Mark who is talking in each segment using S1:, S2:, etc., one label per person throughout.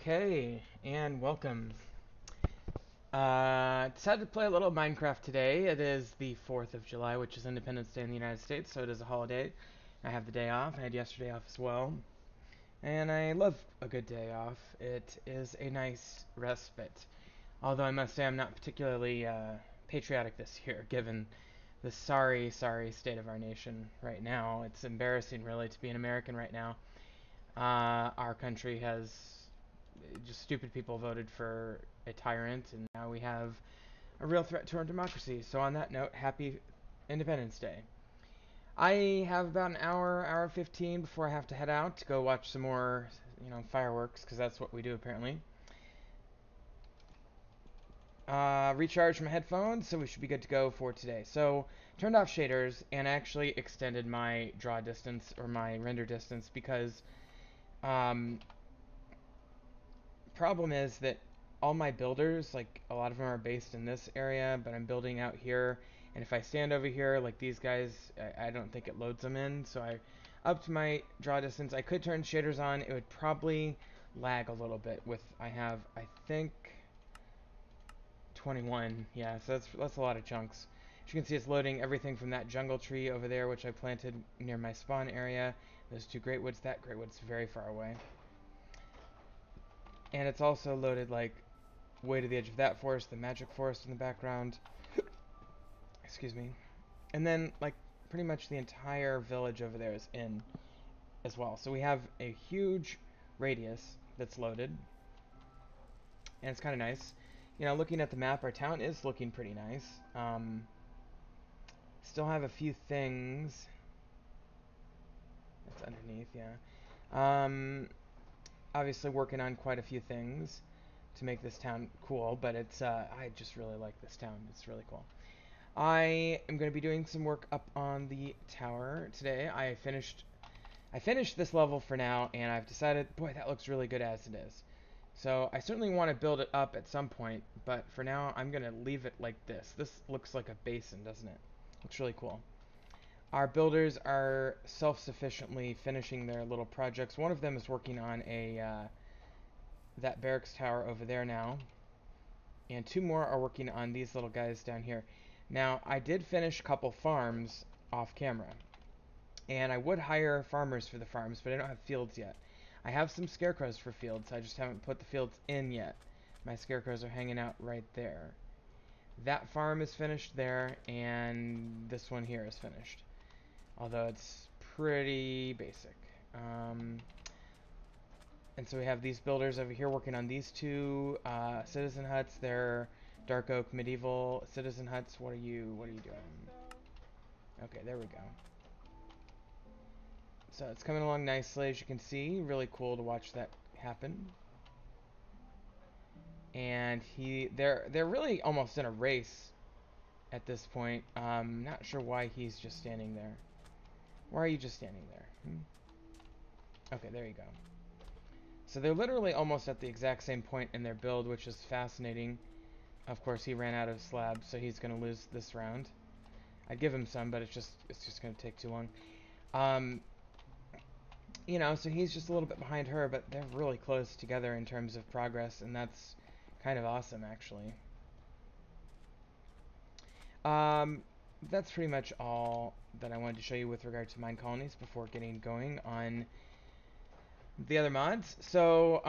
S1: Okay, and welcome. Decided to play a little Minecraft today. It is the 4th of July, which is Independence Day in the United States, so it is a holiday. I have the day off. I had yesterday off as well. And I love a good day off. It is a nice respite. Although I must say I'm not particularly patriotic this year, given the sorry state of our nation right now. It's embarrassing, really, to be an American right now. Our country has just stupid people voted for a tyrant, and now we have a real threat to our democracy. So on that note, happy Independence Day. I have about an hour 15 before I have to head out to go watch some more, fireworks, because that's what we do apparently. Recharged my headphones, so we should be good to go for today. So, turned off shaders and actually extended my draw distance or my render distance because um, problem is that all my builders, like a lot of them are based in this area, but I'm building out here, and if I stand over here, like these guys, I don't think it loads them in, so I upped my draw distance. I could turn shaders on. It would probably lag a little bit with, I think, 21. Yeah, so that's a lot of chunks. As you can see, it's loading everything from that jungle tree over there, which I planted near my spawn area. Those two great woods. That great wood's very far away. And it's also loaded, like, way to the edge of that forest, the magic forest in the background. Excuse me. And then, like, pretty much the entire village over there is in as well. So we have a huge radius that's loaded. And it's kind of nice. You know, looking at the map, our town is looking pretty nice. Still have a few things. That's underneath, yeah. Obviously working on quite a few things to make this town cool, but I just really like this town. It's really cool. I am going to be doing some work up on the tower today. I finished this level for now, and I've decided, boy, that looks really good as it is. So I certainly want to build it up at some point, but for now I'm going to leave it like this. This looks like a basin, doesn't it? Looks really cool. Our builders are self-sufficiently finishing their little projects. One of them is working on that barracks tower over there now, and two more are working on these little guys down here. Now, I did finish a couple farms off camera, and I would hire farmers for the farms, but I don't have fields yet. I have some scarecrows for fields, I just haven't put the fields in yet. My scarecrows are hanging out right there. That farm is finished there, and this one here is finished. Although it's pretty basic. And so we have these builders over here working on these two citizen huts. They're dark oak medieval citizen huts. What are you doing? Okay, there we go. So it's coming along nicely, as you can see. Really cool to watch that happen. And they're really almost in a race at this point. Not sure why he's just standing there. Why are you just standing there? Okay, there you go. So they're literally almost at the exact same point in their build, which is fascinating. Of course, he ran out of slabs, so he's going to lose this round. I'd give him some, but it's just going to take too long. So he's just a little bit behind her, but they're really close together in terms of progress, and that's kind of awesome, actually. That's pretty much all that I wanted to show you with regard to mine colonies before getting going on the other mods. So,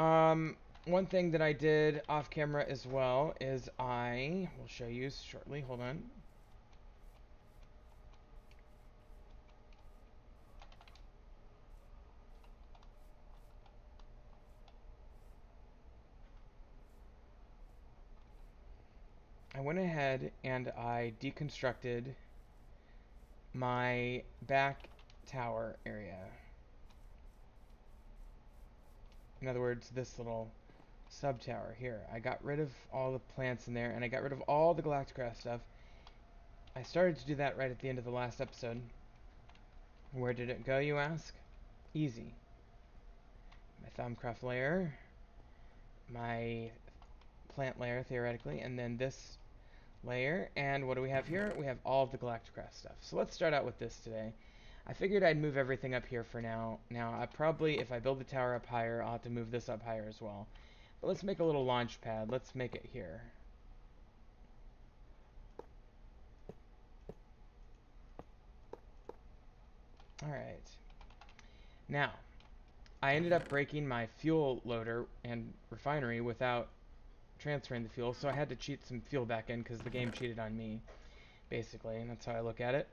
S1: one thing that I did off camera as well is I will show you shortly. Hold on. I went ahead and I deconstructed my back tower area. In other words, this little sub tower here. I got rid of all the plants in there, and I got rid of all the Galacticraft stuff. I started to do that right at the end of the last episode. Where did it go, you ask? Easy. My Thaumcraft layer, my plant layer, theoretically, and then this layer. And what do we have here? We have all of the Galacticraft stuff. So let's start out with this today. I figured I'd move everything up here for now. Now, if I build the tower up higher, I'll have to move this up higher as well. let's make a little launch pad. Let's make it here. Alright. Now, I ended up breaking my fuel loader and refinery without transferring the fuel, so I had to cheat some fuel back in because the game cheated on me, basically, and that's how I look at it.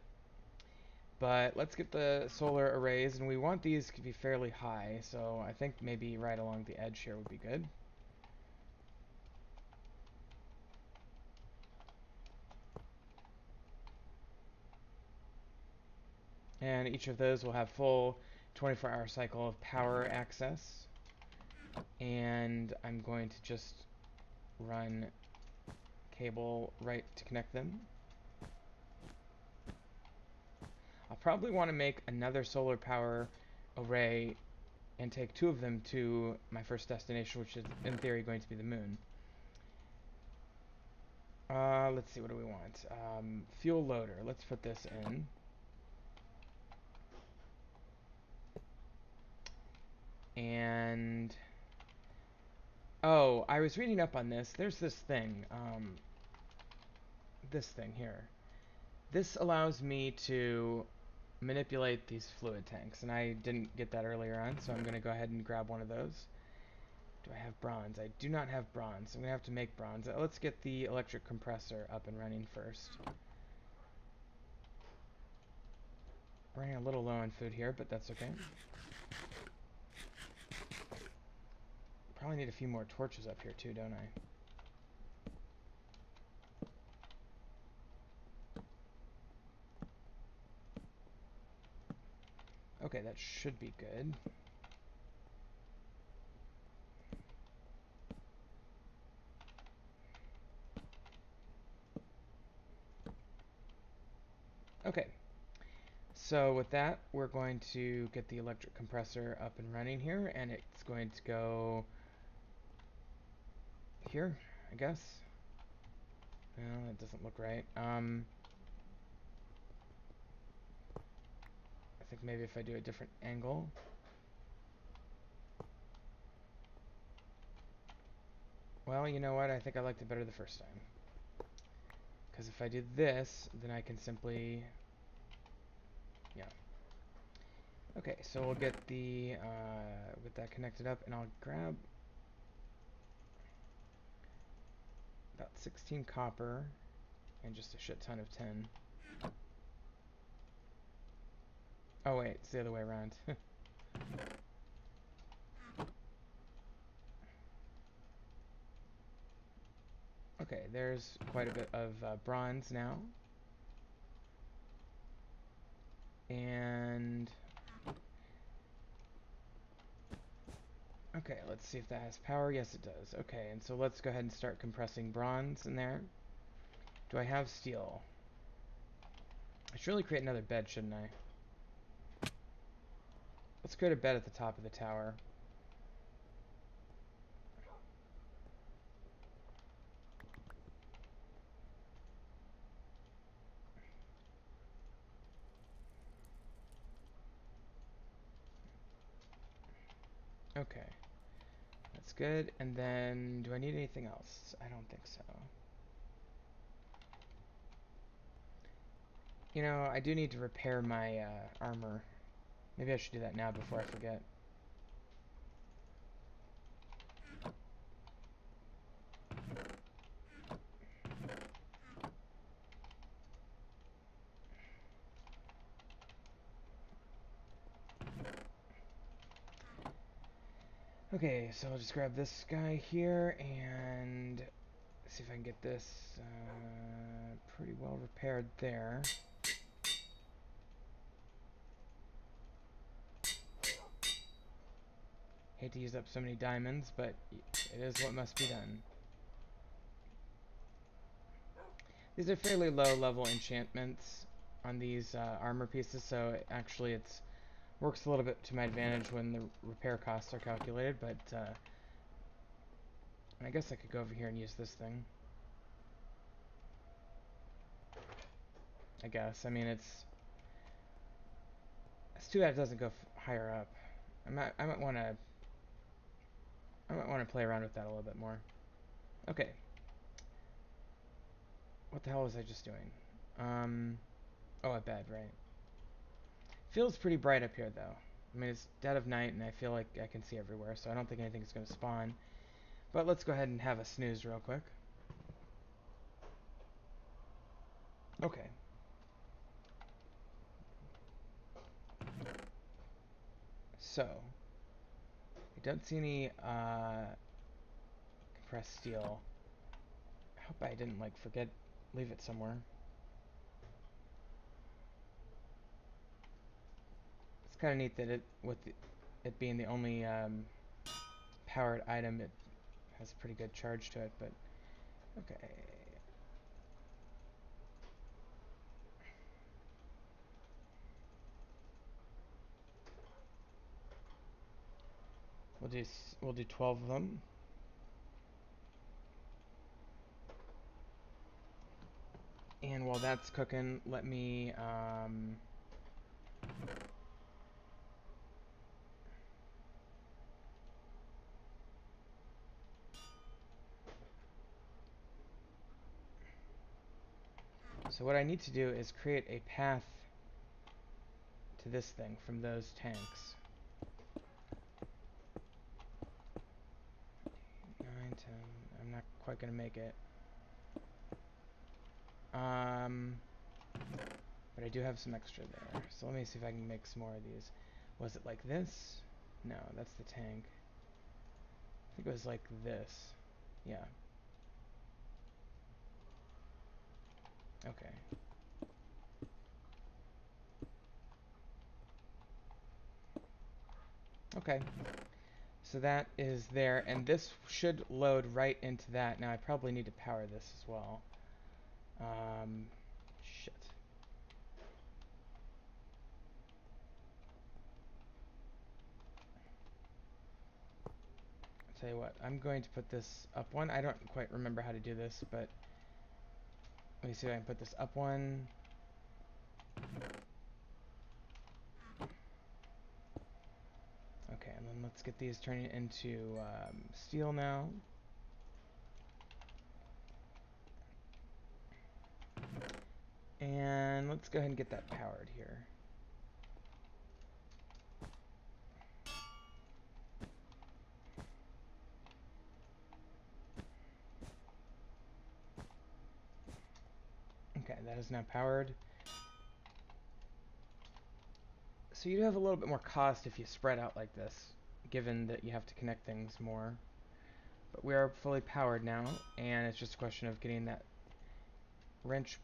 S1: But let's get the solar arrays, and we want these to be fairly high, so I think maybe right along the edge here would be good. And each of those will have full 24-hour cycle of power access. And I'm going to just run cable right to connect them. I'll probably want to make another solar power array and take 2 of them to my first destination, which is in theory going to be the moon. Let's see, what do we want? Fuel loader, let's put this in. And oh, I was reading up on this. There's this thing here. This allows me to manipulate these fluid tanks, and I didn't get that earlier on, so I'm going to go ahead and grab one of those. Do I have bronze? I do not have bronze. I'm going to have to make bronze. Let's get the electric compressor up and running first. Running a little low on food here, but that's okay. Probably need a few more torches up here too, don't I? Okay, that should be good. Okay, so with that, we're going to get the electric compressor up and running here, and it's going to go here, I guess. No, that doesn't look right. I think maybe if I do a different angle. Well, you know what? I think I liked it better the first time. Because if I do this, then I can simply... yeah. Okay, so we'll get that connected up, and I'll grab about 16 copper and just a shit ton of tin. Oh wait, it's the other way around. Okay, there's quite a bit of bronze now. And... okay, let's see if that has power. Yes, it does. Okay, and so let's go ahead and start compressing bronze in there. Do I have steel? I should really create another bed, shouldn't I? Let's create a bed at the top of the tower. Okay. That's good. And then, do I need anything else? I don't think so. You know, I do need to repair my armor. Maybe I should do that now before I forget. Okay, so I'll just grab this guy here and see if I can get this pretty well repaired there. Hate to use up so many diamonds, but it is what must be done. These are fairly low level enchantments on these armor pieces, so actually it's works a little bit to my advantage when the repair costs are calculated, but I guess I could go over here and use this thing. I guess. I mean, it's too bad it doesn't go higher up. I might want to... I might want to play around with that a little bit more. Okay. What the hell was I just doing? Oh, a bed, right. Feels pretty bright up here, though. I mean, it's dead of night, and I feel like I can see everywhere, so I don't think anything's going to spawn. But let's go ahead and have a snooze real quick. Okay. So, I don't see any compressed steel. I hope I didn't, like, leave it somewhere. It's kind of neat that it being the only powered item, it has a pretty good charge to it, but okay. We'll do 12 of them. And while that's cooking, let me so what I need to do is create a path to this thing from those tanks. 9, 10. I'm not quite gonna make it. But I do have some extra there. So let me see if I can make some more of these. Was it like this? No, that's the tank. I think it was like this. Yeah. Okay. Okay. So that is there, and this should load right into that. Now I probably need to power this as well. Shit. I'll tell you what, I'm going to put this up one. I don't quite remember how to do this, but let me see if I can put this up one. Okay, and then let's get these turning into steel now. And let's go ahead and get that powered here. Okay, that is now powered. So you do have a little bit more cost if you spread out like this, given that you have to connect things more. But we are fully powered now, and it's just a question of getting that wrench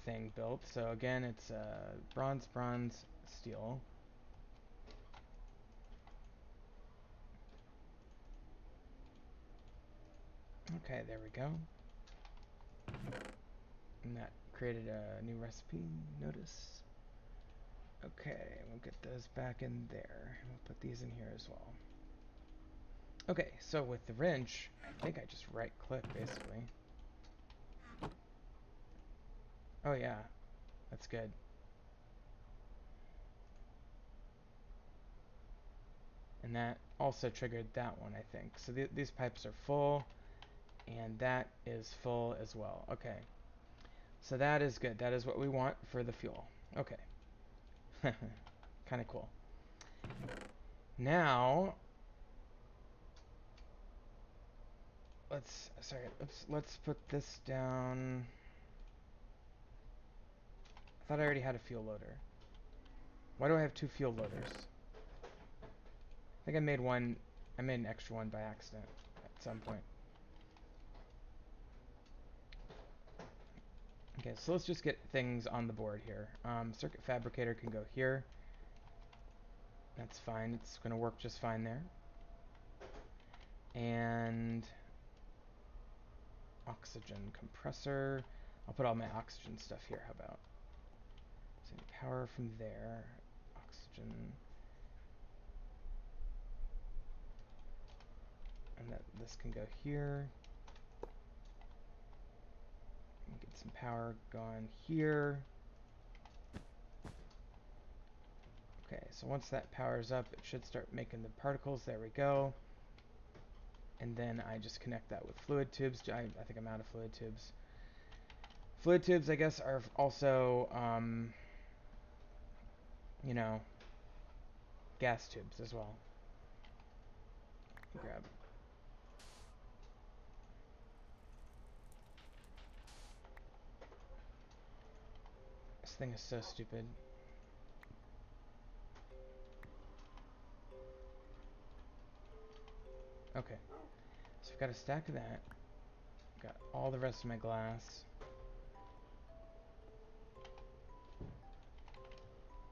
S1: thing built. So again, it's bronze, bronze, steel. Okay, there we go. And that created a new recipe, notice. Okay, we'll get those back in there. We'll put these in here as well. Okay, so with the wrench, I think I just right-click, basically. Oh yeah, that's good. And that also triggered that one, I think. So these pipes are full, and that is full as well. Okay, so that is good. That is what we want for the fuel. Okay. Kind of cool. Now, let's put this down. I thought I already had a fuel loader. Why do I have two fuel loaders? I think I made an extra one by accident at some point. Okay, so let's just get things on the board here. Circuit fabricator can go here. That's fine. It's going to work just fine there. And oxygen compressor. I'll put all my oxygen stuff here. How about? So power from there. Oxygen. And this can go here. Get some power going here. Okay, so once that powers up, it should start making the particles. There we go. And then I just connect that with fluid tubes. I think I'm out of fluid tubes. Fluid tubes, I guess, are also, you know, gas tubes as well. Grab. This thing is so stupid. Okay. So I've got a stack of that. Got all the rest of my glass.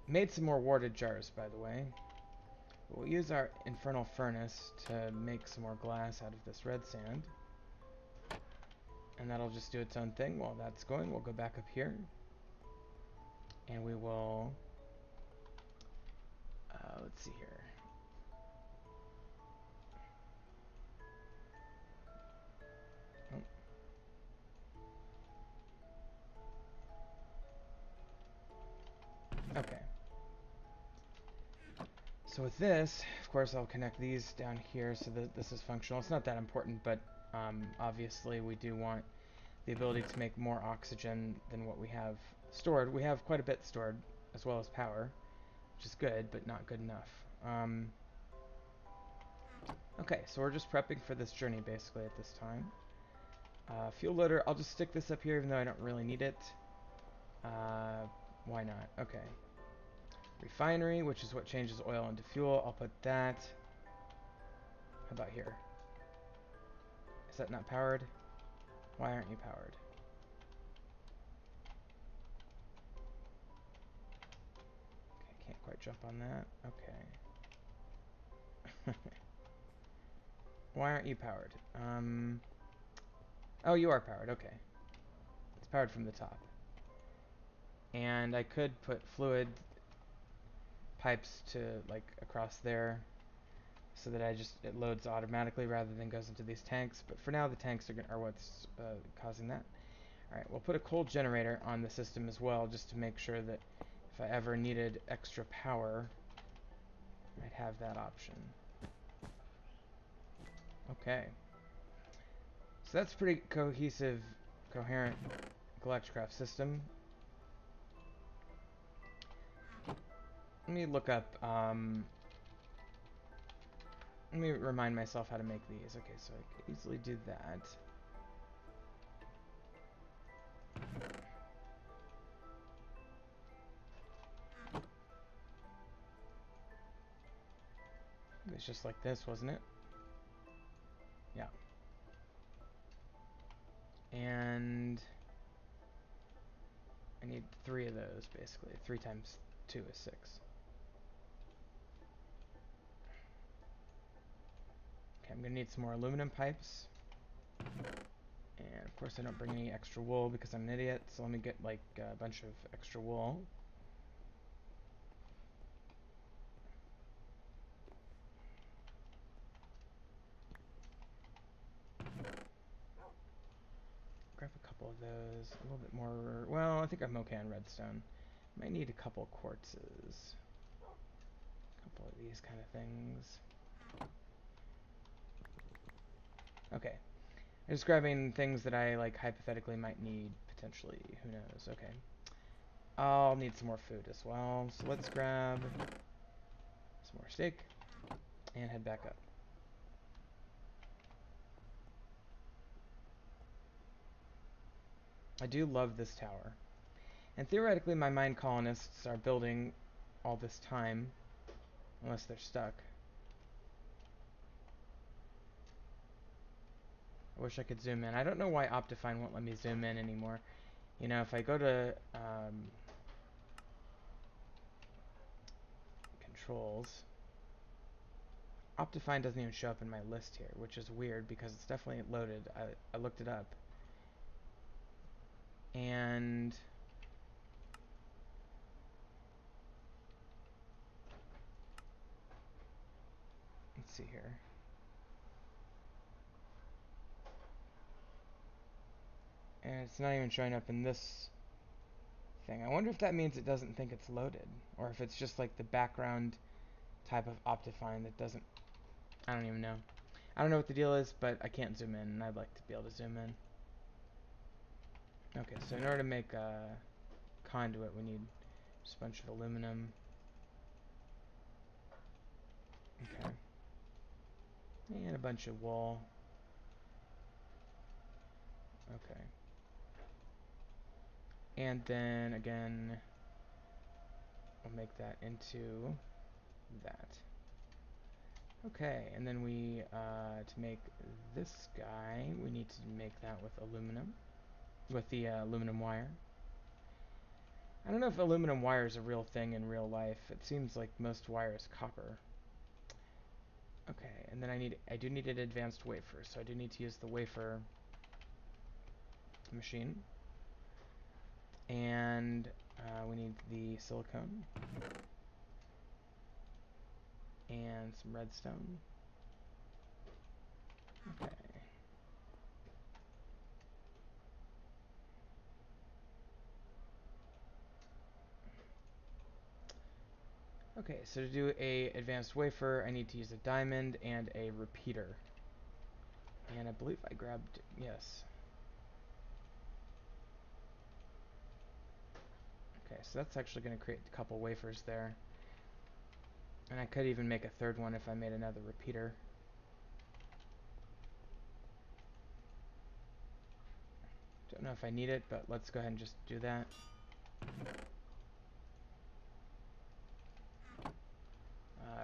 S1: Made some more warded jars, by the way. We'll use our infernal furnace to make some more glass out of this red sand. And that'll just do its own thing. While that's going, we'll go back up here. And we will... let's see here. Oh. Okay. So with this, of course, I'll connect these down here so that this is functional. It's not that important, but obviously we do want the ability to make more oxygen than what we have stored. We have quite a bit stored, as well as power, which is good, but not good enough. Okay, so we're just prepping for this journey, basically, at this time. Fuel loader, I'll just stick this up here, even though I don't really need it. Why not? Okay. Refinery, which is what changes oil into fuel. I'll put that. How about here? Is that not powered? Why aren't you powered? Okay, can't quite jump on that. Okay. Why aren't you powered? Oh, you are powered. Okay. It's powered from the top. And I could put fluid pipes to, like, across there so that it loads automatically rather than goes into these tanks. But for now, the tanks are what's causing that. Alright, we'll put a coal generator on the system as well, just to make sure that if I ever needed extra power, I'd have that option. Okay. So that's pretty cohesive, coherent Galacticraft system. Let me look up, let me remind myself how to make these. Okay, so I could easily do that. It's just like this, wasn't it? Yeah. And I need 3 of those, basically. 3 times 2 is 6. Okay, I'm gonna need some more aluminum pipes. And of course I don't bring any extra wool because I'm an idiot, so let me get like a bunch of extra wool. Grab a couple of those, a little bit more, well, I think I'm okay on redstone. Might need a couple quartzes. A couple of these kind of things. Okay. I'm just grabbing things that I like hypothetically might need potentially. Who knows? Okay. I'll need some more food as well. So let's grab some more steak and head back up. I do love this tower. And theoretically my mine colonists are building all this time. Unless they're stuck. I wish I could zoom in. I don't know why Optifine won't let me zoom in anymore. You know, if I go to controls, Optifine doesn't even show up in my list here, which is weird because it's definitely loaded. I looked it up. And let's see here. And it's not even showing up in this thing. I wonder if that means it doesn't think it's loaded, or if it's just like the background type of Optifine that doesn't, I don't even know. I don't know what the deal is, but I can't zoom in, and I'd like to be able to zoom in. Okay, so in order to make a conduit, we need just a bunch of aluminum. Okay. And a bunch of wool. Okay. And then, again, we'll make that into that. Okay, and then we, to make this guy, we need to make that with aluminum. With the aluminum wire. I don't know if aluminum wire is a real thing in real life. It seems like most wire is copper. Okay, and then I do need an advanced wafer, so I do need to use the wafer machine. And we need the silicone and some redstone. Okay. Okay, so to do a advanced wafer, I need to use a diamond and a repeater. And I believe I grabbed, yes. Okay, so that's actually going to create a couple wafers there. And I could even make a third one if I made another repeater. Don't know if I need it, but let's go ahead and just do that.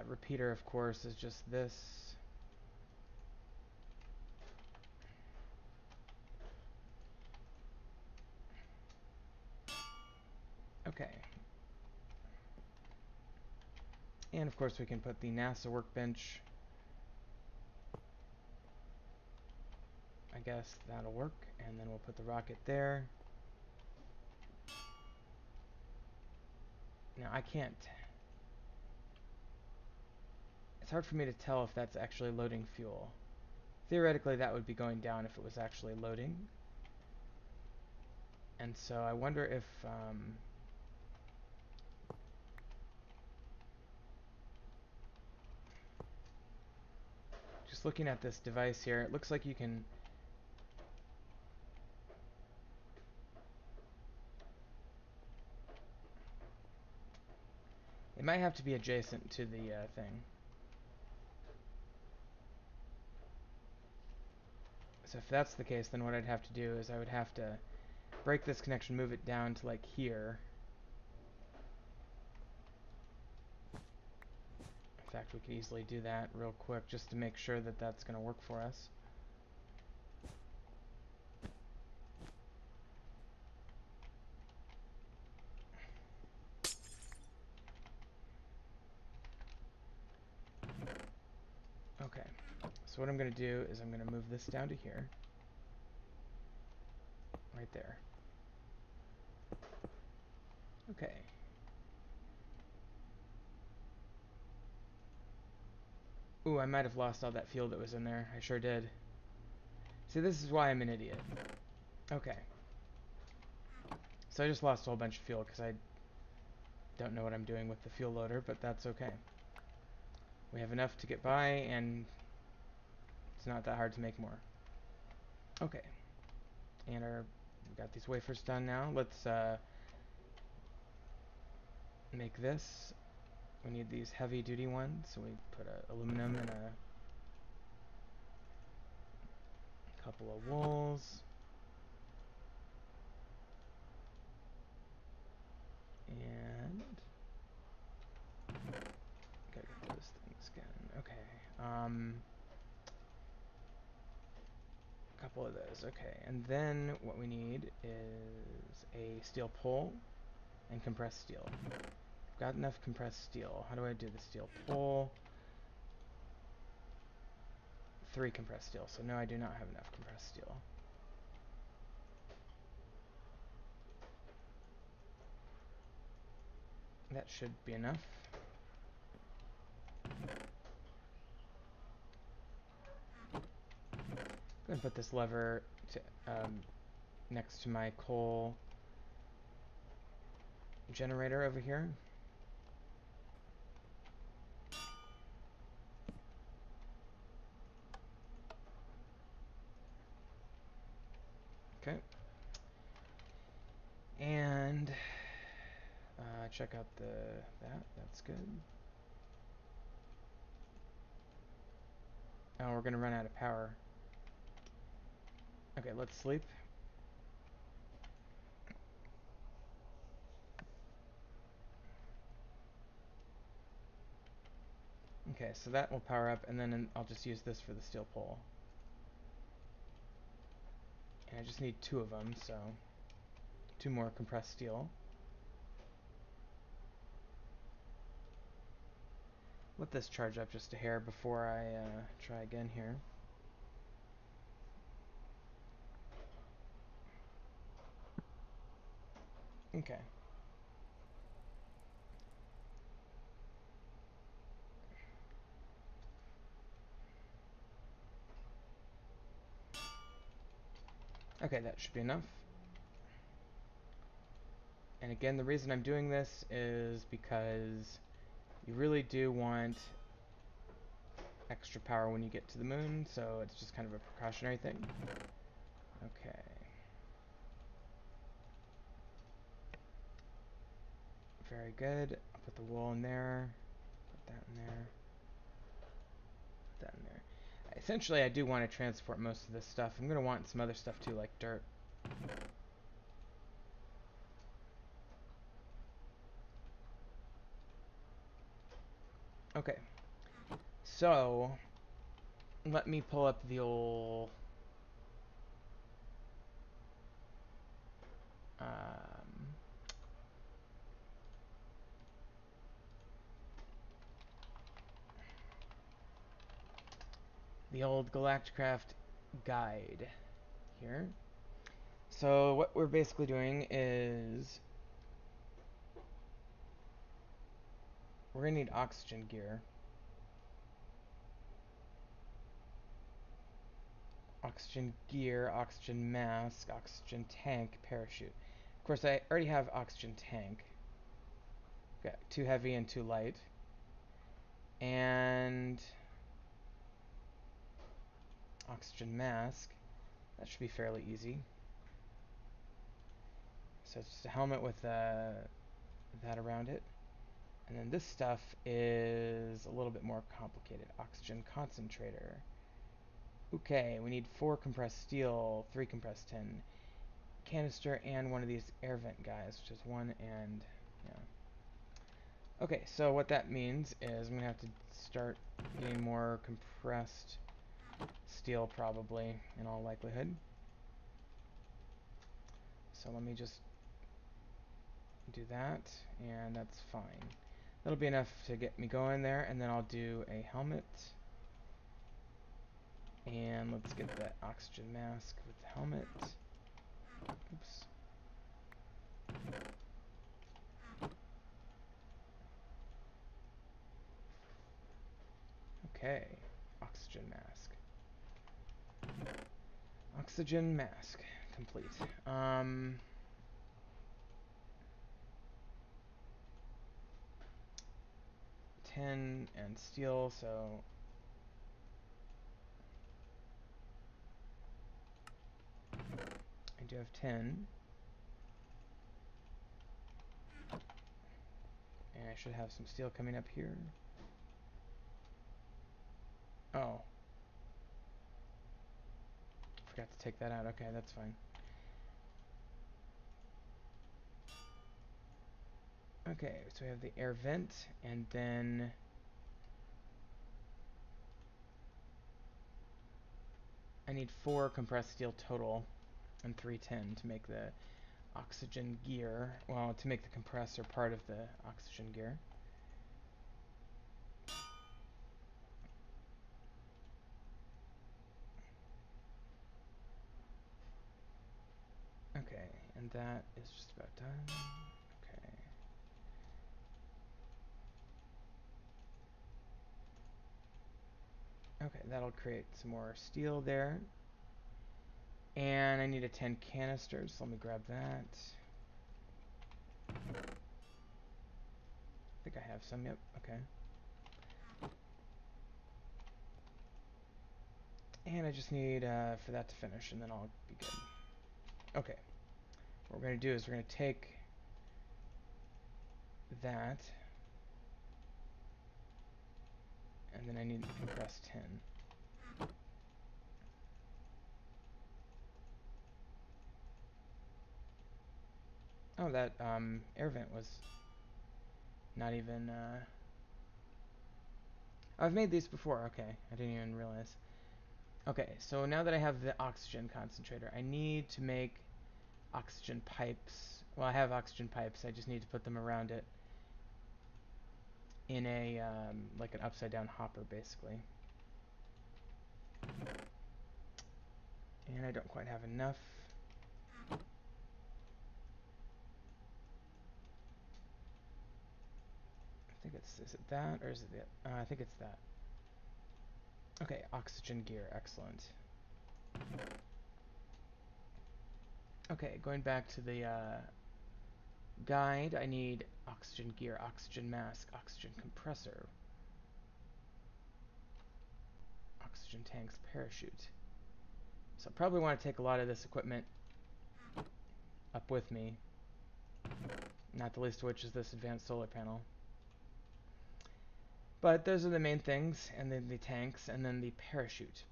S1: Repeater, of course, is just this. Okay. And of course we can put the NASA workbench. I guess that'll work. And then we'll put the rocket there. Now I can't... It's hard for me to tell if that's actually loading fuel. Theoretically that would be going down if it was actually loading. And so I wonder if... just looking at this device here, it looks like you can... It might have to be adjacent to the thing. So if that's the case, then what I'd have to do is I would have to break this connection, move it down to like here. In fact, we could easily do that real quick just to make sure that that's going to work for us. Okay, so what I'm going to do is I'm going to move this down to here. Right there. Okay. Ooh, I might have lost all that fuel that was in there. I sure did. See, this is why I'm an idiot. Okay. So I just lost a whole bunch of fuel because I don't know what I'm doing with the fuel loader, but that's okay. We have enough to get by, and it's not that hard to make more. Okay. And we got these wafers done now. Let's make this. We need these heavy duty ones, so we put aluminum and a couple of wools. And gotta get those things again. Okay. A couple of those. Okay. And then what we need is a steel pole and compressed steel. Got enough compressed steel. How do I do the steel pole? 3 compressed steel. So no, I do not have enough compressed steel. That should be enough. I'm gonna put this lever to, next to my coal generator over here. And check out that's good. Oh, we're gonna run out of power. Okay, let's sleep. Okay, so that will power up, and then I'll just use this for the steel pole. And I just need 2 of them, so 2 more compressed steel. Let this charge up just a hair before I try again here. Okay. Okay, that should be enough. And again, the reason I'm doing this is because you really do want extra power when you get to the moon, so it's just kind of a precautionary thing. Okay. Very good. I'll put the wool in there. Put that in there. Put that in there. Essentially, I do want to transport most of this stuff. I'm going to want some other stuff too, like dirt. Okay. So, let me pull up the old... the old Galacticraft guide here. So what we're basically doing is we're gonna need oxygen gear, oxygen mask, oxygen tank, parachute. Of course, I already have oxygen tank. Got 2 heavy and 2 light, and oxygen mask. That should be fairly easy. So it's just a helmet with that around it. And then this stuff is a little bit more complicated. Oxygen concentrator. Okay, we need 4 compressed steel, 3 compressed tin, canister, and one of these air vent guys, which is 1 and, yeah. Okay, so what that means is I'm going to have to start getting more compressed steel probably, in all likelihood. So let me just do that, and that's fine. That'll be enough to get me going there, and then I'll do a helmet. And let's get that oxygen mask with the helmet. Oops. Okay, oxygen mask. Oxygen mask complete. Tin and steel, so I do have tin. And I should have some steel coming up here. Oh. Forgot to take that out. Okay, that's fine. Okay, so we have the air vent, and then I need 4 compressed steel total and 3 tin to make the oxygen gear. Well, to make the compressor part of the oxygen gear. Okay, and that is just about done. Okay. Okay, that'll create some more steel there. And I need a 10 canister, so let me grab that. I think I have some, yep, okay. And I just need for that to finish, and then I'll be good. Okay. What we're going to do is we're going to take that. And then I need compressed tin. Oh, that air vent was not even... Oh, I've made these before. Okay, I didn't even realize. Okay, so now that I have the oxygen concentrator, I need to make oxygen pipes. Well, I have oxygen pipes. I just need to put them around it in a, like an upside down hopper, basically. And I don't quite have enough. I think it's, is it that, or is it the, I think it's that. Okay, oxygen gear, excellent. Okay, going back to the guide, I need oxygen gear, oxygen mask, oxygen compressor, oxygen tanks, parachute. So I probably want to take a lot of this equipment up with me, not the least of which is this advanced solar panel. But those are the main things, and then the tanks, and then the parachute.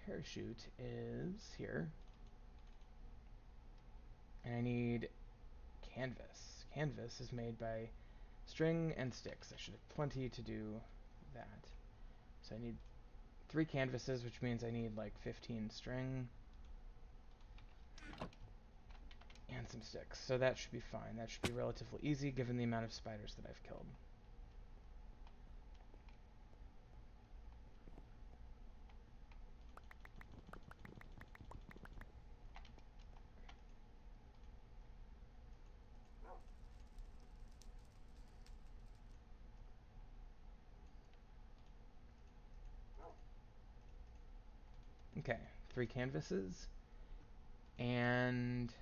S1: Parachute is here. And I need canvas. Canvas is made by string and sticks. I should have plenty to do that. So I need 3 canvases, which means I need like 15 string and some sticks. So that should be fine. That should be relatively easy given the amount of spiders that I've killed. Okay, 3 canvases and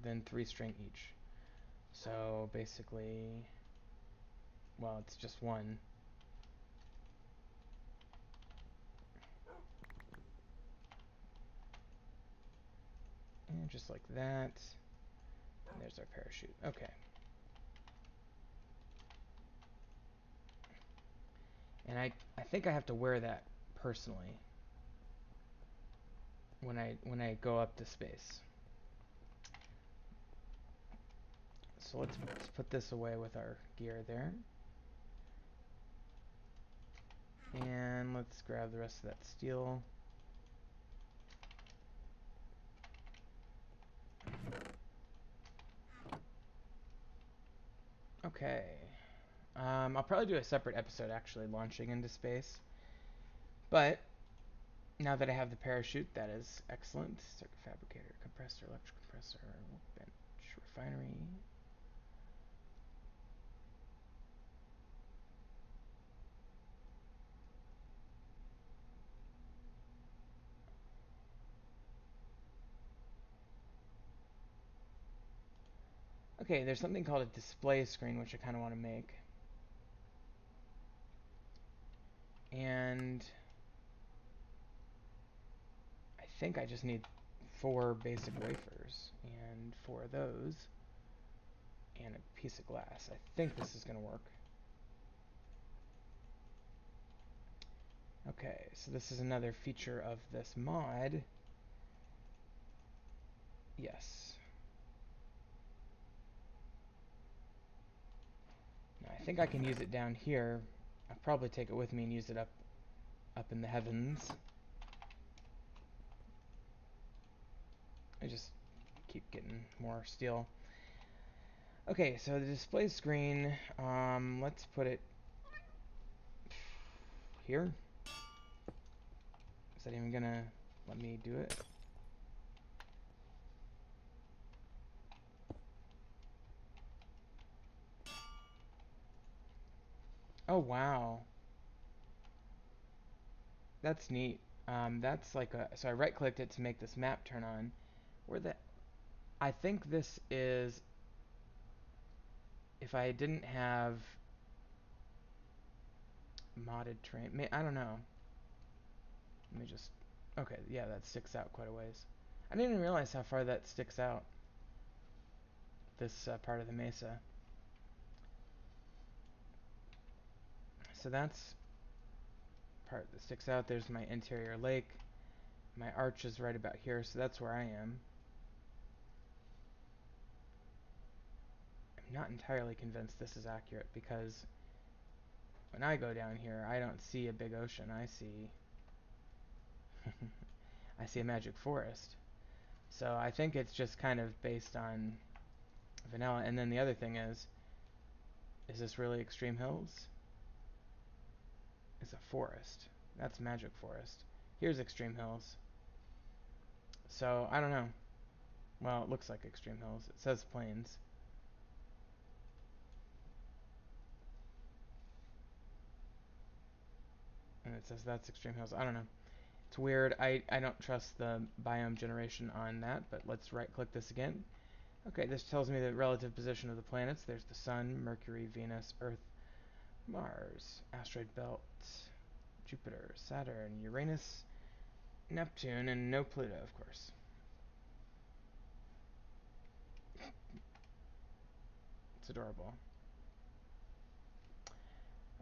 S1: then 3 string each. So basically, well, it's just 1. And just like that. And there's our parachute. Okay. And I think I have to wear that personally when I go up to space. So let's put this away with our gear there. And let's grab the rest of that steel. Okay. I'll probably do a separate episode actually launching into space. But now that I have the parachute, that is excellent. Circuit fabricator, compressor, electric compressor, workbench, refinery. Okay, there's something called a display screen, which I kind of want to make. And I think I just need 4 basic wafers and 4 of those and a piece of glass. I think this is going to work. Okay, so this is another feature of this mod. Yes. Now I think I can use it down here. I'll probably take it with me and use it up in the heavens. I just keep getting more steel. Okay, so the display screen, let's put it here. Is that even gonna let me do it? Oh, wow. That's neat. That's like a, so I right-clicked it to make this map turn on. Where the, I think this is, if I didn't have modded terrain, I don't know. Let me just, okay, yeah, that sticks out quite a ways. I didn't even realize how far that sticks out. this part of the mesa. So that's part that sticks out. There's my interior lake. My arch is right about here, so that's where I am. I'm not entirely convinced this is accurate because when I go down here, I don't see a big ocean. I see I see a magic forest. So I think it's just kind of based on vanilla. And then the other thing is this really Extreme Hills? It's a forest. That's Magic Forest. Here's Extreme Hills. So I don't know. Well, it looks like Extreme Hills. It says Plains. And it says that's Extreme Hills. I don't know. It's weird. I don't trust the biome generation on that, but let's right click this again. Okay, this tells me the relative position of the planets. There's the Sun, Mercury, Venus, Earth, Mars, asteroid belt, Jupiter, Saturn, Uranus, Neptune, and no Pluto, of course. It's adorable.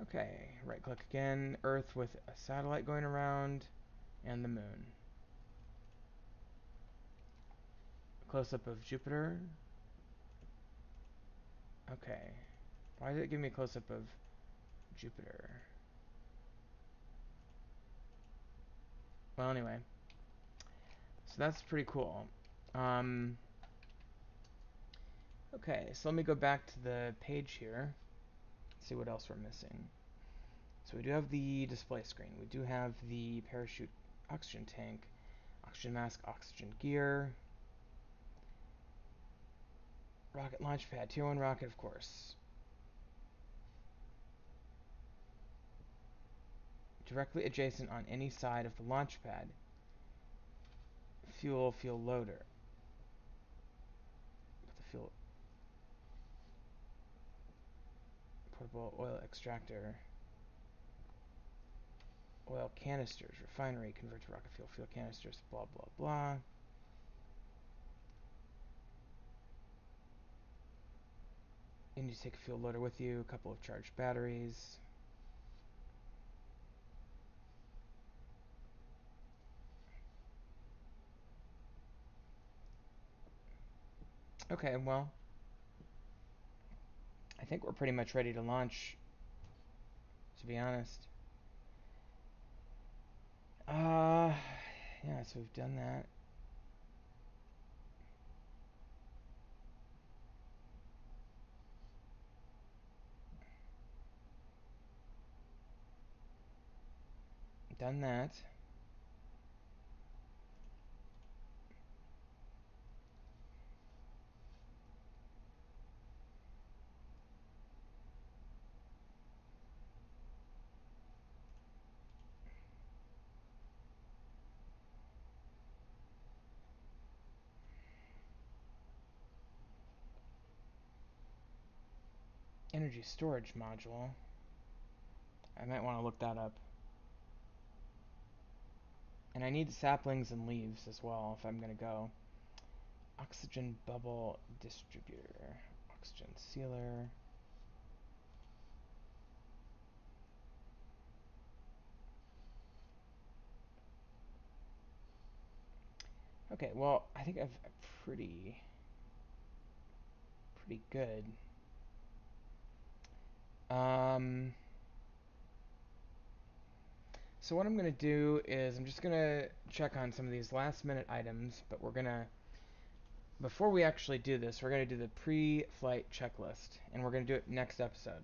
S1: Okay, right click again. Earth with a satellite going around, and the moon. Close up of Jupiter. Okay. Why did it give me a close up of Jupiter? Well, anyway. So that's pretty cool. Okay, so let me go back to the page here. See what else we're missing. So we do have the display screen. We do have the parachute oxygen tank, oxygen mask, oxygen gear, rocket launch pad, tier 1 rocket, of course. Directly adjacent on any side of the launch pad. Fuel loader. Put the fuel. Portable oil extractor. Oil canisters. Refinery. Convert to rocket fuel. Fuel canisters. Blah, blah, blah. You need to take a fuel loader with you. A couple of charged batteries. Okay, well, I think we're pretty much ready to launch, to be honest. Yeah, so we've done that. Done that. Energy storage module. I might want to look that up. And I need saplings and leaves as well if I'm going to go. Oxygen bubble distributor. Oxygen sealer. Okay, well, I think I've pretty good. So what I'm going to do is I'm just going to check on some of these last minute items, but we're going to, before we actually do this, we're going to do the pre-flight checklist, and we're going to do it next episode,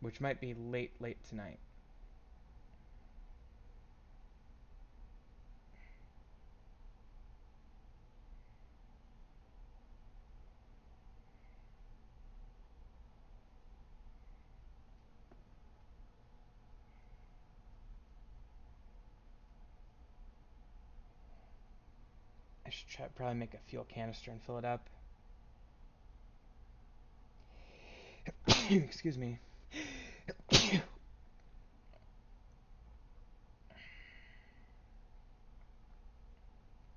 S1: which might be late tonight. I should probably make a fuel canister and fill it up. Excuse me.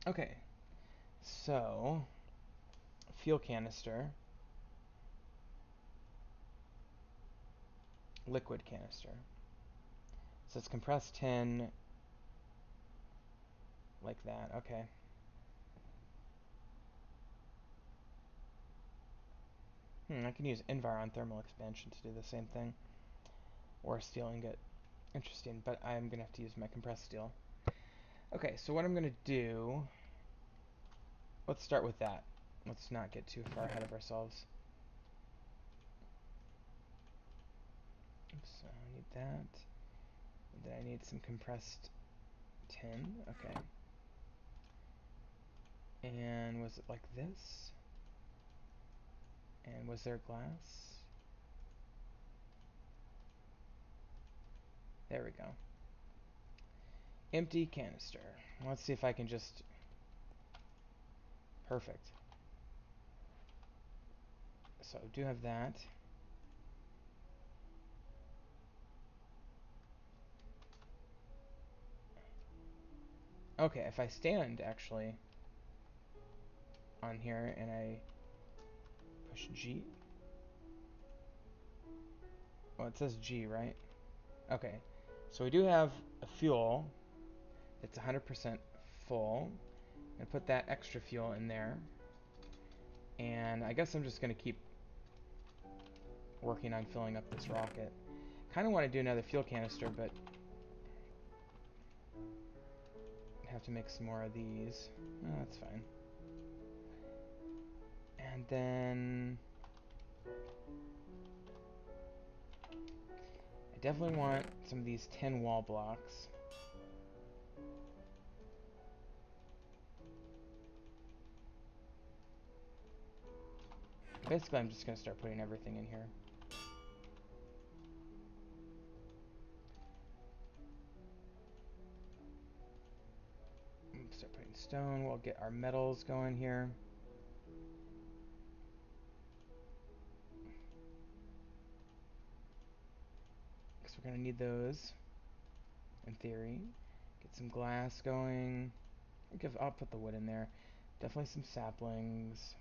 S1: Okay, so fuel canister, liquid canister. So it's compressed tin, like that. Okay. I can use Environ thermal expansion to do the same thing. Or a steel ingot. Interesting, but I'm going to have to use my compressed steel. Okay, so what I'm going to do... Let's start with that. Let's not get too far ahead of ourselves. Oops, so I need that. And then I need some compressed tin. Okay. And was it like this? And was there glass? There we go. Empty canister. Let's see if I can just... Perfect. So I do have that. Okay, if I stand actually on here and I push G. Oh, it says G, right? Okay, so we do have a fuel that's 100% full. I'm gonna put that extra fuel in there. And I guess I'm just gonna keep working on filling up this rocket. Kind of want to do another fuel canister, but I have to make some more of these. Oh, that's fine. And then I definitely want some of these tin wall blocks. Basically, I'm just going to start putting everything in here. Start putting stone. We'll get our metals going here. Because we're going to need those, in theory. Get some glass going. I'll put the wood in there. Definitely some saplings.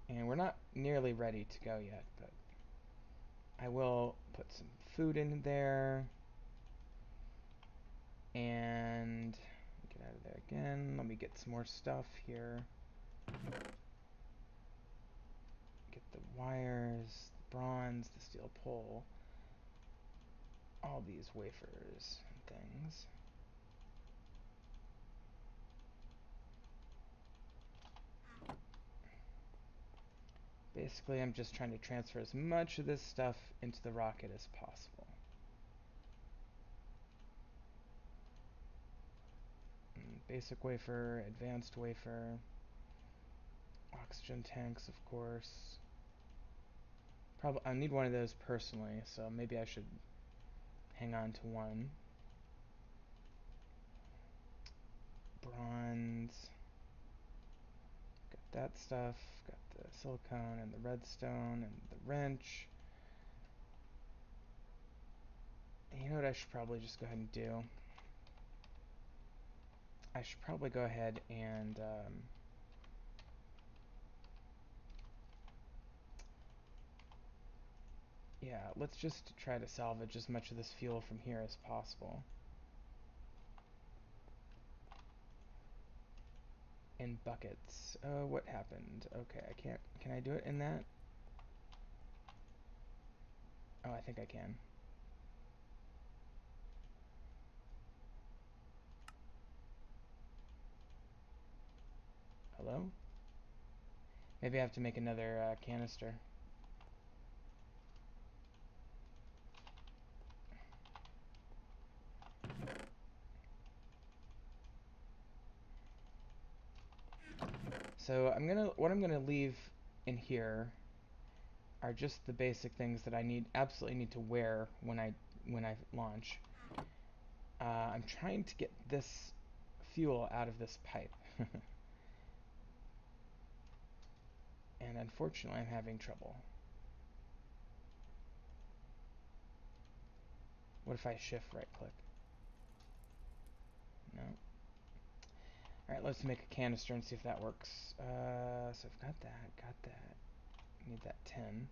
S1: And we're not nearly ready to go yet, but I will put some food in there. And get out of there again. Let me get some more stuff here. Get the wires, the bronze, the steel pole. All these wafers and things. Basically, I'm just trying to transfer as much of this stuff into the rocket as possible. Basic wafer, advanced wafer, oxygen tanks, of course. Probably I need one of those personally, so maybe I should hang on to one. Bronze. Got that stuff. Got the silicone and the redstone and the wrench. And you know what I should probably just go ahead and do? I should probably go ahead and yeah, let's just try to salvage as much of this fuel from here as possible. In buckets. What happened? Okay, I can't. Can I do it in that? Oh, I think I can. Hello? Maybe I have to make another canister. So what I'm gonna leave in here are just the basic things that I absolutely need to wear when I launch. I'm trying to get this fuel out of this pipe. And unfortunately I'm having trouble. What if I shift right click? No. Alright, let's make a canister and see if that works. So I've got that. Need that 10.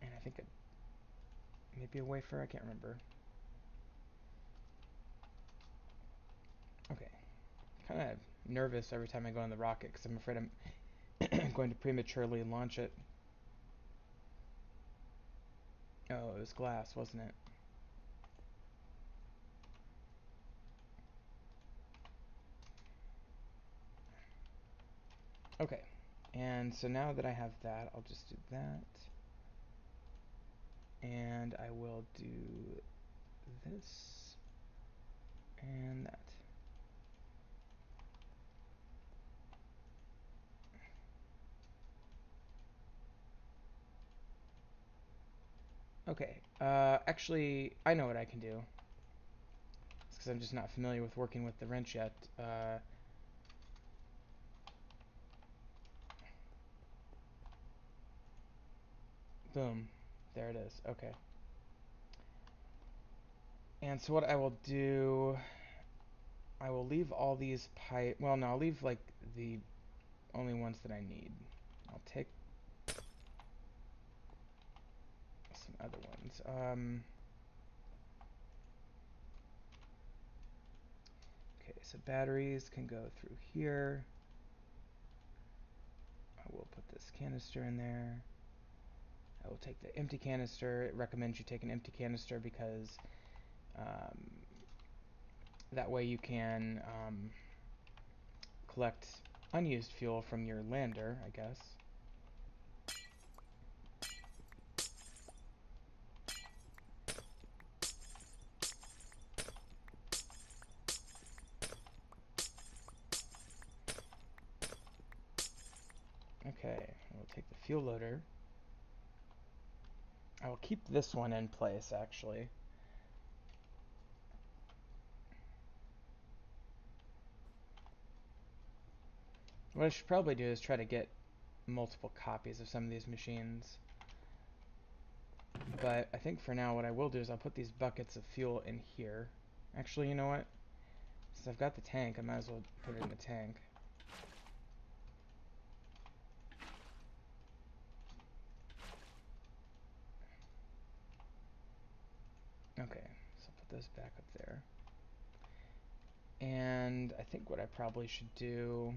S1: And I think maybe a wafer, I can't remember. Okay. Kind of nervous every time I go on the rocket because I'm afraid I'm going to prematurely launch it. Oh, it was glass, wasn't it? Okay. And so now that I have that, I'll just do that. And I will do this and that. Okay, actually, I know what I can do. It's because I'm just not familiar with working with the wrench yet. Boom. There it is. Okay. And so what I will do, I will leave all these pipe. Well, no, I'll leave like the only ones that I need. I'll take some other ones. Okay, so batteries can go through here. I will put this canister in there. I will take the empty canister. It recommends you take an empty canister because um, that way you can collect unused fuel from your lander, I guess. Okay, we'll take the fuel loader. I will keep this one in place, actually. What I should probably do is try to get multiple copies of some of these machines. But I think for now what I will do is I'll put these buckets of fuel in here. Actually, you know what? Since I've got the tank, I might as well put it in the tank. Okay, so I'll put those back up there. And I think what I probably should do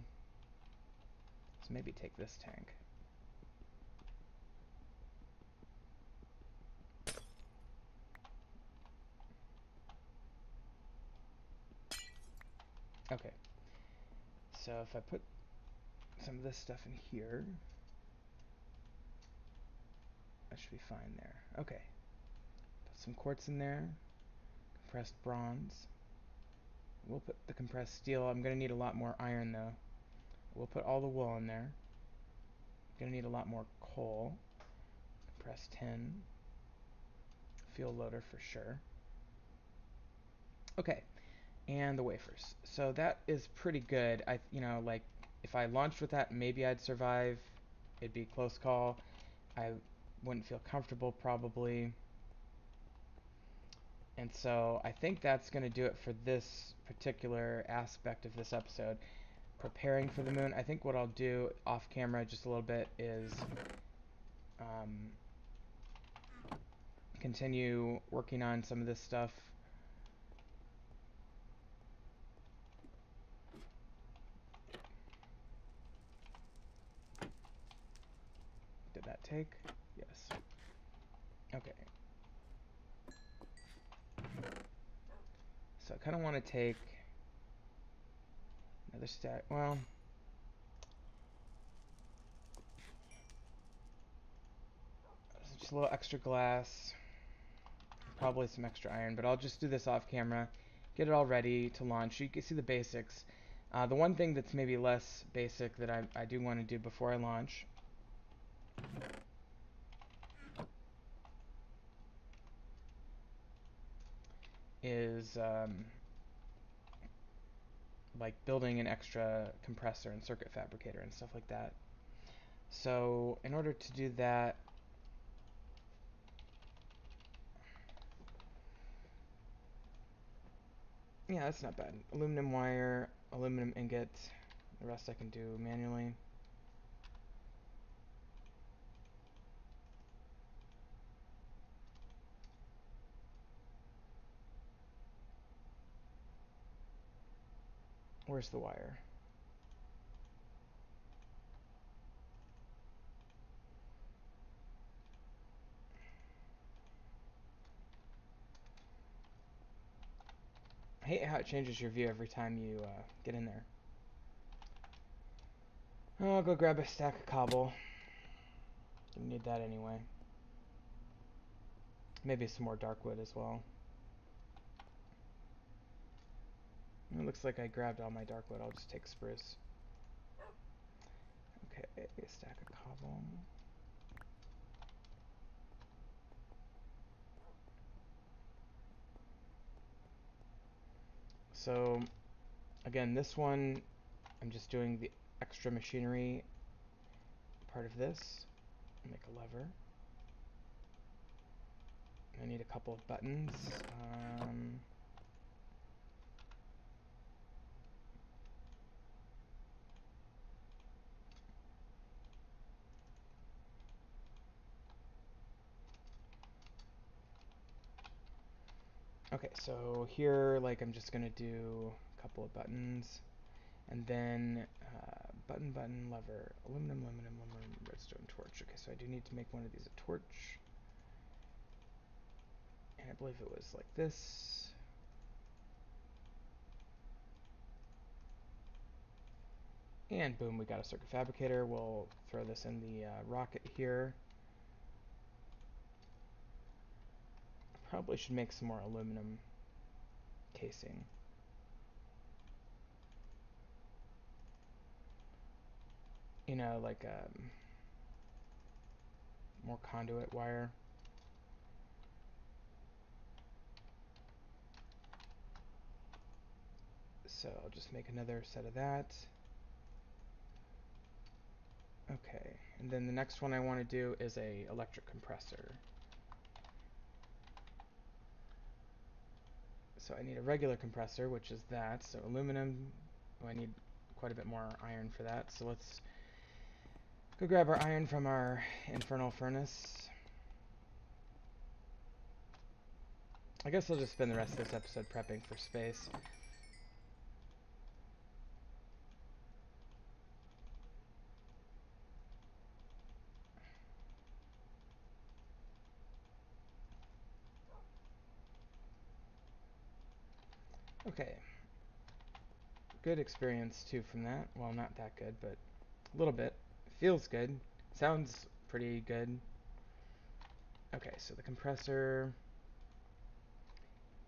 S1: is maybe take this tank. Okay, so if I put some of this stuff in here, that should be fine there. Okay, put some quartz in there, compressed bronze. We'll put the compressed steel. I'm going to need a lot more iron though. We'll put all the wool in there. Going to need a lot more coal. Compressed tin. Fuel loader for sure. Okay, and the wafers. So that is pretty good. Like if I launched with that, maybe I'd survive. It'd be a close call. I wouldn't feel comfortable probably. And so I think that's going to do it for this particular aspect of this episode. Preparing for the moon. I think what I'll do off camera just a little bit is continue working on some of this stuff. Did that take? Yes. Okay. So I kind of want to take another stack. Well, just a little extra glass. Probably some extra iron, but I'll just do this off camera. Get it all ready to launch. You can see the basics. The one thing that's maybe less basic that I do want to do before I launch is like building an extra compressor and circuit fabricator and stuff like that. So in order to do that, yeah, that's not bad. Aluminum wire, aluminum ingot, the rest I can do manually. Where's the wire? I hate how it changes your view every time you get in there. Oh, I'll go grab a stack of cobble. You need that anyway. Maybe some more dark wood as well. It looks like I grabbed all my dark wood. I'll just take spruce. Okay, a stack of cobble. So, again, this one, I'm just doing the extra machinery part of this. Make a lever. I need a couple of buttons. Okay, so here, like, I'm just gonna do a couple of buttons, and then button, lever, aluminum, redstone, torch. Okay, so I do need to make one of these a torch, and I believe it was like this. And boom, we got a circuit fabricator. We'll throw this in the rocket here. Probably should make some more aluminum casing. You know, like more conduit wire. So I'll just make another set of that. Okay, and then the next one I want to do is a electric compressor. So I need a regular compressor, which is that. So aluminum, oh, I need quite a bit more iron for that. So let's go grab our iron from our infernal furnace. I guess I'll just spend the rest of this episode prepping for space. Okay. Good experience too from that. Well, not that good, but a little bit. Feels good. Sounds pretty good. Okay, so the compressor,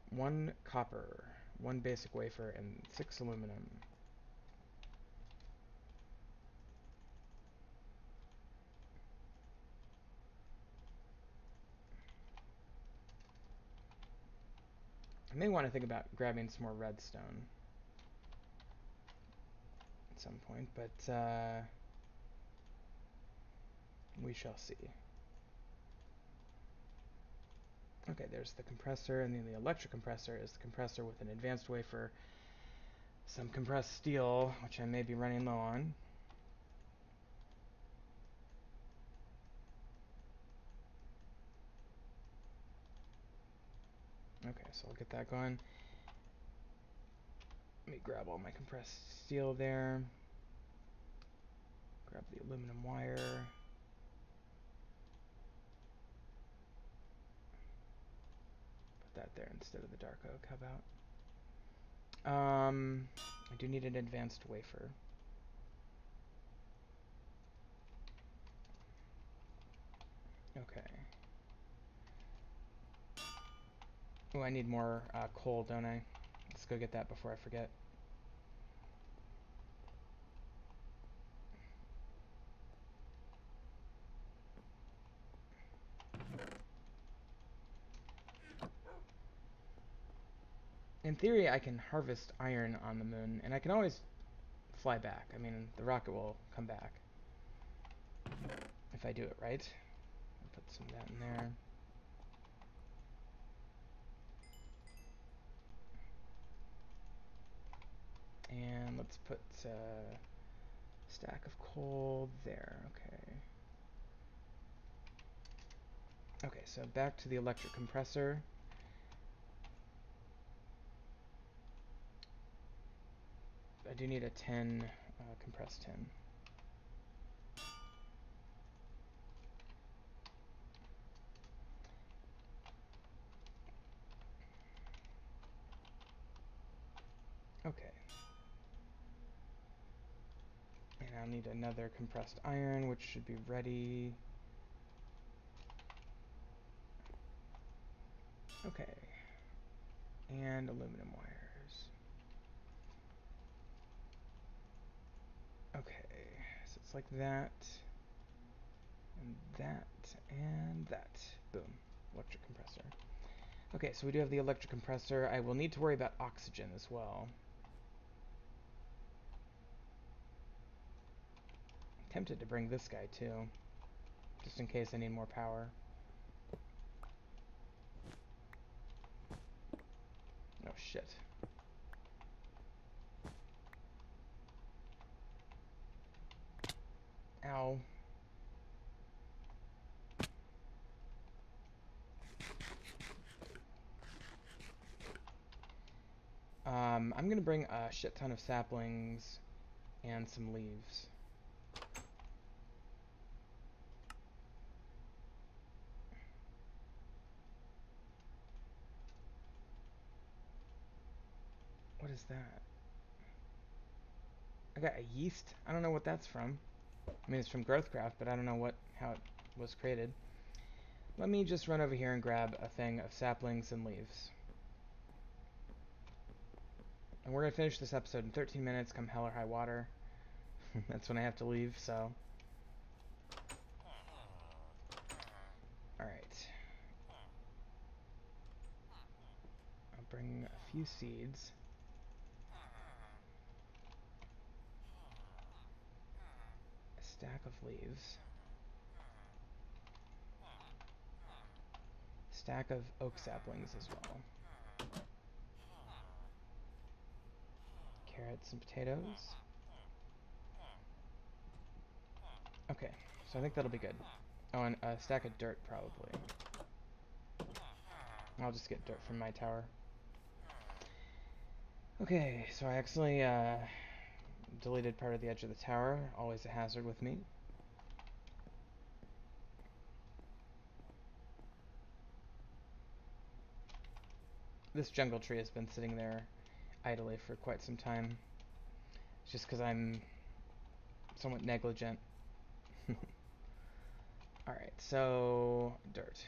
S1: 1 copper, 1 basic wafer, and 6 aluminum. I may want to think about grabbing some more redstone at some point, but we shall see. Okay, there's the compressor, and then the electric compressor is the compressor with an advanced wafer, some compressed steel, which I may be running low on. Okay, so I'll get that going. Let me grab all my compressed steel there. Grab the aluminum wire. Put that there instead of the dark oak. How about? I do need an advanced wafer. Okay. Oh, I need more coal, don't I? Let's go get that before I forget. In theory, I can harvest iron on the moon, and I can always fly back. I mean, the rocket will come back if I do it right. I'll put some of that in there. And let's put a stack of coal there. Okay. Okay, so back to the electric compressor. I do need a tin, compressed tin. Okay. And I'll need another compressed iron, which should be ready. Okay. And aluminum wires. Okay, so it's like that, and that, and that. Boom. Electric compressor. Okay, so we do have the electric compressor. I will need to worry about oxygen as well. I'm tempted to bring this guy too, just in case I need more power. Oh shit. Ow. I'm gonna bring a shit ton of saplings and some leaves. What is that? I got a yeast. I don't know what that's from. I mean, it's from Growthcraft, but I don't know how it was created. Let me just run over here and grab a thing of saplings and leaves. And we're going to finish this episode in 13 minutes, come hell or high water. That's when I have to leave, so. Alright. I'll bring a few seeds. A stack of leaves. Stack of oak saplings as well. Carrots and potatoes. Okay, so I think that'll be good. Oh, and a stack of dirt, probably. I'll just get dirt from my tower. Okay, so I accidentally deleted part of the edge of the tower. Always a hazard with me. This jungle tree has been sitting there idly for quite some time. It's just because I'm somewhat negligent. Alright, so dirt.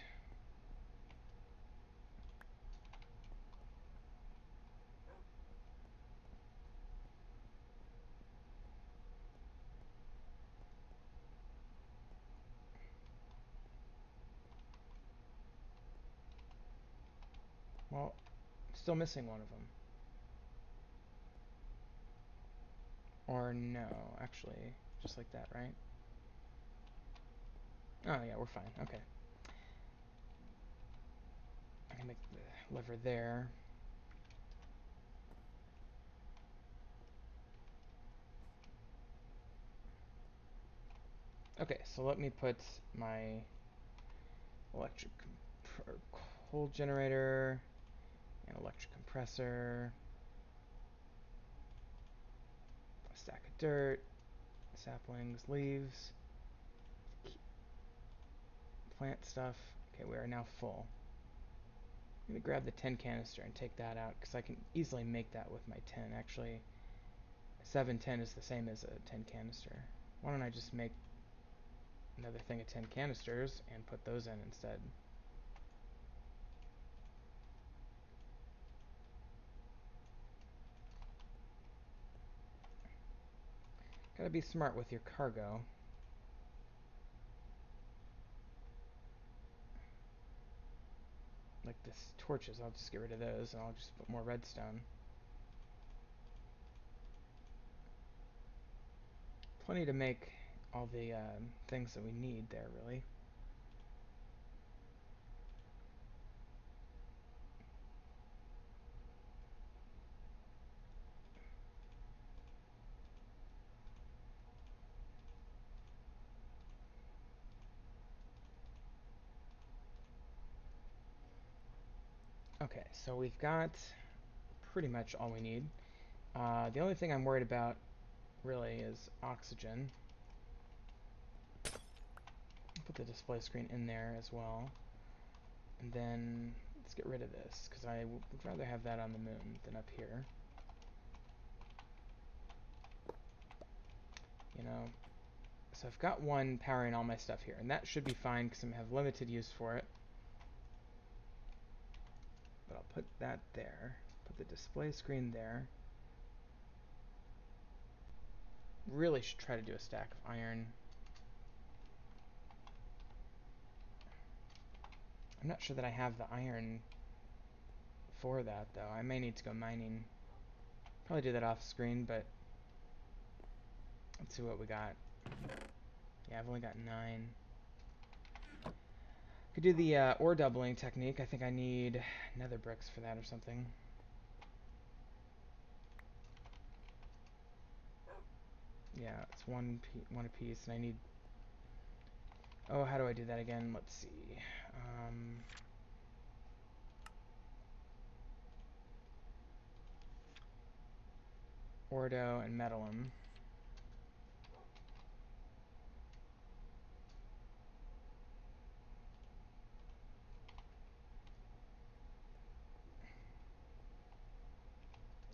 S1: Well, still missing one of them. Or no, actually, just like that, right? Oh yeah, we're fine, okay. I can make the lever there. Okay, so let me put my electric coal generator and electric compressor, a stack of dirt, saplings, leaves, plant stuff. Okay, we are now full. I'm going to grab the tin canister and take that out because I can easily make that with my tin. Actually, 7 tin is the same as a tin canister. Why don't I just make another thing of tin canisters and put those in instead? Gotta be smart with your cargo. Like this torches. I'll just get rid of those, and I'll just put more redstone. Plenty to make all the things that we need there, really. Okay, so we've got pretty much all we need. The only thing I'm worried about, really, is oxygen. Put the display screen in there as well. And then let's get rid of this, because I would rather have that on the moon than up here. You know, so I've got one powering all my stuff here, and that should be fine because I have limited use for it. But I'll put that there. Put the display screen there. Really should try to do a stack of iron. I'm not sure that I have the iron for that, though. I may need to go mining. Probably do that off screen, but let's see what we got. Yeah, I've only got 9. Could do the ore doubling technique. I think I need nether bricks for that or something. Yeah, it's one apiece, and I need... Oh, how do I do that again? Let's see. Ordo and metallum.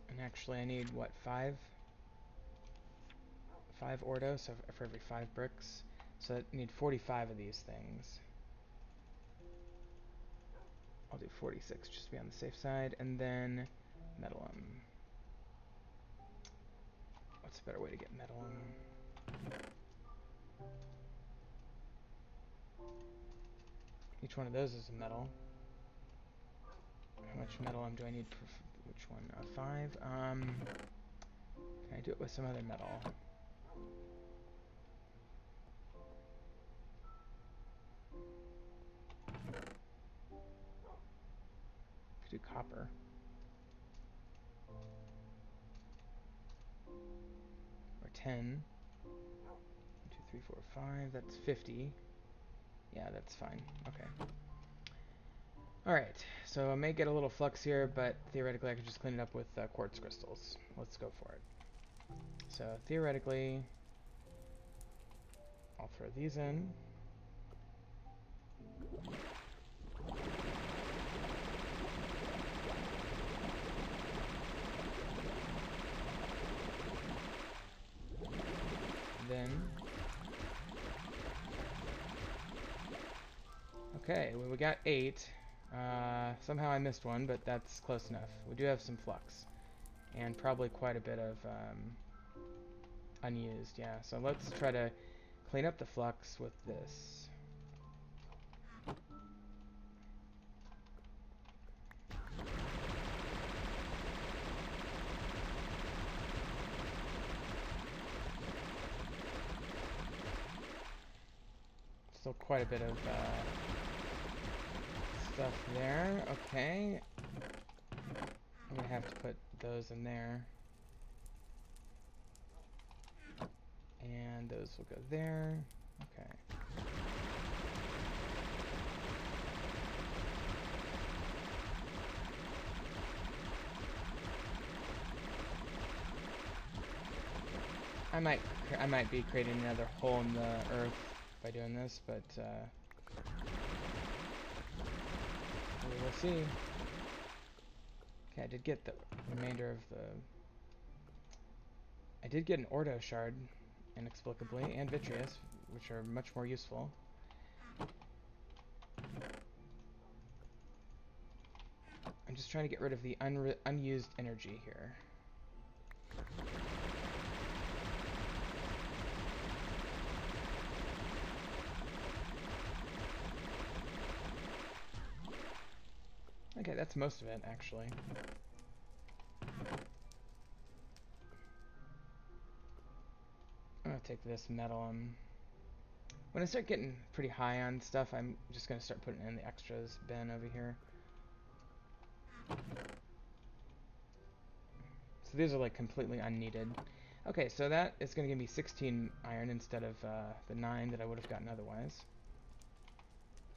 S1: And actually I need, what, 5? 5 ordo, so for every 5 bricks. So I need 45 of these things. I'll do 46 just to be on the safe side. And then metallum. What's a better way to get metallum? Each one of those is a metal. How much metallum do I need for which one? 5? Can I do it with some other metal? Could do copper. Or 10. 1, 2, 3, 4, 5. That's 50. Yeah, that's fine. Okay. Alright, so I may get a little flux here, but theoretically I could just clean it up with quartz crystals. Let's go for it. So theoretically, I'll throw these in. Then, okay, well, we got 8. Somehow I missed one, but that's close enough. We do have some flux, and probably quite a bit of unused, yeah. So let's try to clean up the flux with this. Still quite a bit of stuff there. Okay. I'm gonna have to put those in there. And those will go there. Okay. I might be creating another hole in the earth by doing this, but we will see. Okay, I did get the remainder of the... I did get an Ordo shard, inexplicably, and Vitreous, which are much more useful. I'm just trying to get rid of the unused energy here. Okay, that's most of it, actually. I'm gonna take this metal and when I start getting pretty high on stuff, I'm just gonna start putting in the extras bin over here. So these are like completely unneeded. Okay, so that is gonna give me 16 iron instead of the 9 that I would have gotten otherwise.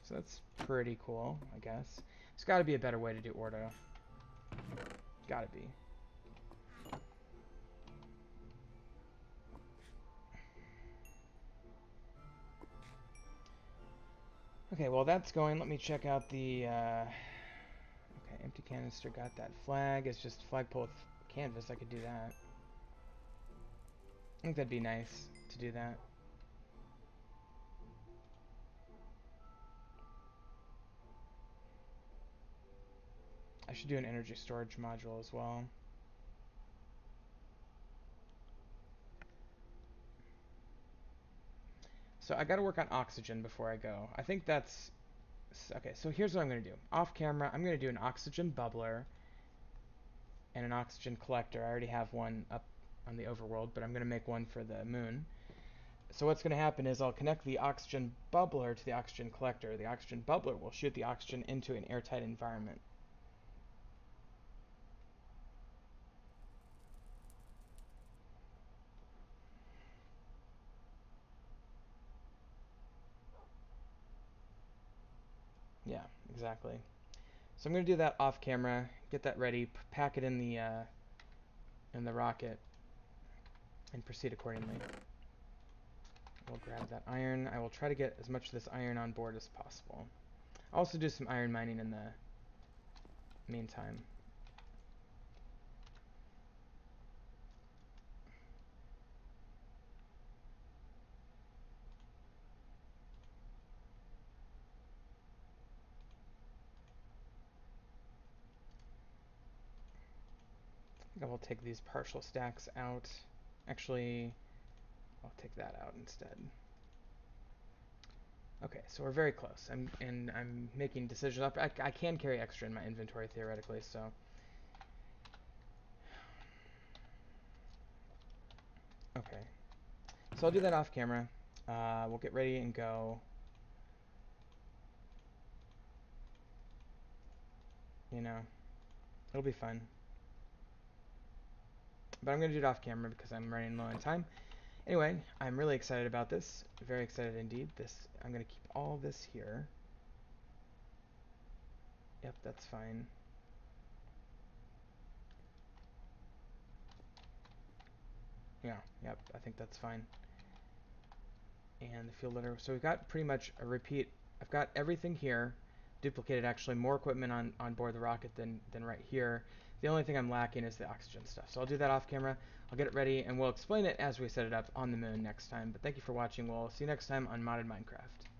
S1: So that's pretty cool, I guess. There's gotta be a better way to do ordo. Gotta be. Okay, well that's going. Let me check out the, okay, empty canister, got that flag. It's just flagpole with canvas, I could do that. I think that'd be nice to do that. I should do an energy storage module as well. So I gotta work on oxygen before I go. I think that's... Okay, so here's what I'm gonna do. Off camera, I'm gonna do an oxygen bubbler and an oxygen collector. I already have one up on the overworld, but I'm gonna make one for the moon. So what's gonna happen is I'll connect the oxygen bubbler to the oxygen collector. The oxygen bubbler will shoot the oxygen into an airtight environment. Yeah, exactly. So I'm going to do that off camera, get that ready, pack it in the rocket, and proceed accordingly. We'll grab that iron. I will try to get as much of this iron on board as possible. I'll also do some iron mining in the meantime. I think I will take these partial stacks out. Actually, I'll take that out instead. Okay, so we're very close. I'm making decisions. I can carry extra in my inventory theoretically, so okay. So I'll do that off camera. We'll get ready and go. You know, it'll be fun. But I'm going to do it off camera because I'm running low on time. Anyway, I'm really excited about this. Very excited indeed. I'm going to keep all this here. Yep, that's fine. Yeah, yep, I think that's fine. And the field letter. So we've got pretty much a repeat. I've got everything here. Duplicated actually more equipment on board the rocket than right here. The only thing I'm lacking is the oxygen stuff. So I'll do that off camera. I'll get it ready and we'll explain it as we set it up on the moon next time. But thank you for watching. We'll see you next time on Modded Minecraft.